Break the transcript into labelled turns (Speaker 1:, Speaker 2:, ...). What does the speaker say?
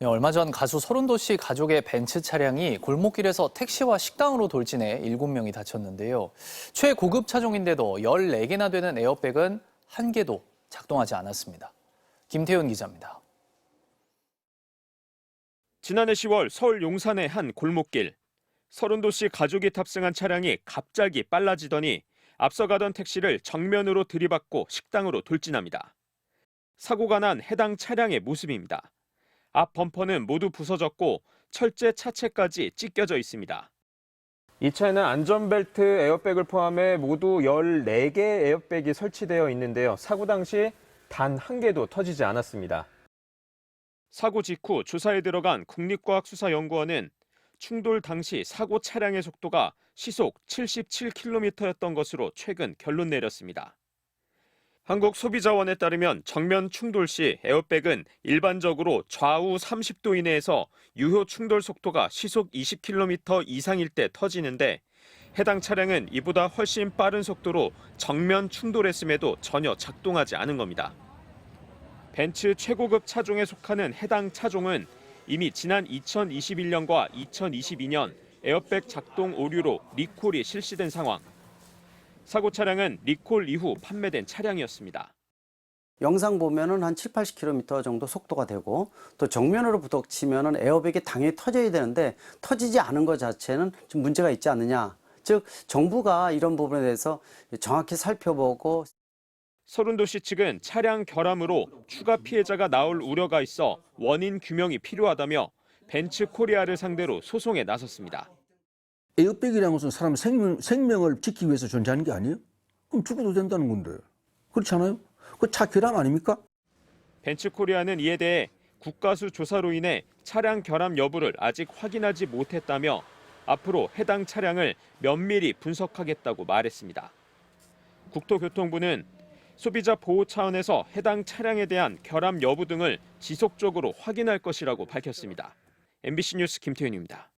Speaker 1: 네, 얼마 전 가수 소른도 씨 가족의 벤츠 차량이 골목길에서 택시와 식당으로 돌진해 7명이 다쳤는데요. 최고급 차종인데도 14개나 되는 에어백은 한 개도 작동하지 않았습니다. 김태훈 기자입니다.
Speaker 2: 지난해 10월 서울 용산의 한 골목길. 서른도 씨 가족이 탑승한 차량이 갑자기 빨라지더니 앞서가던 택시를 정면으로 들이받고 식당으로 돌진합니다. 사고가 난 해당 차량의 모습입니다. 앞 범퍼는 모두 부서졌고 철제 차체까지 찢겨져 있습니다.
Speaker 3: 이 차에는 안전벨트, 에어백을 포함해 모두 14개 에어백이 설치되어 있는데요. 사고 당시 단 한 개도 터지지 않았습니다.
Speaker 2: 사고 직후 조사에 들어간 국립과학수사연구원은 충돌 당시 사고 차량의 속도가 시속 77km였던 것으로 최근 결론 내렸습니다. 한국소비자원에 따르면 정면 충돌 시 에어백은 일반적으로 좌우 30도 이내에서 유효 충돌 속도가 시속 20km 이상일 때 터지는데 해당 차량은 이보다 훨씬 빠른 속도로 정면 충돌했음에도 전혀 작동하지 않은 겁니다. 벤츠 최고급 차종에 속하는 해당 차종은 이미 지난 2021년과 2022년 에어백 작동 오류로 리콜이 실시된 상황. 사고 차량은 리콜 이후 판매된 차량이었습니다.
Speaker 4: 영상 보면은 한 7, 80km 정도 속도가 되고 또 정면으로 부딪히면은 에어백이 당연히 터져야 되는데 터지지 않은 것 자체는 좀 문제가 있지 않느냐. 즉 정부가 이런 부분에 대해서 정확히 살펴보고.
Speaker 2: 서른도 씨 측은 차량 결함으로 추가 피해자가 나올 우려가 있어 원인 규명이 필요하다며 벤츠 코리아를 상대로 소송에 나섰습니다.
Speaker 5: 에어백이라는 것은 사람 생명을 지키기 위해서 존재하는 게 아니에요? 그럼 죽어도 된다는 건데. 그렇지 않아요? 그 차 결함 아닙니까?
Speaker 2: 벤츠 코리아는 이에 대해 국가수 조사로 인해 차량 결함 여부를 아직 확인하지 못했다며 앞으로 해당 차량을 면밀히 분석하겠다고 말했습니다. 국토교통부는 소비자 보호 차원에서 해당 차량에 대한 결함 여부 등을 지속적으로 확인할 것이라고 밝혔습니다. MBC 뉴스 김태윤입니다.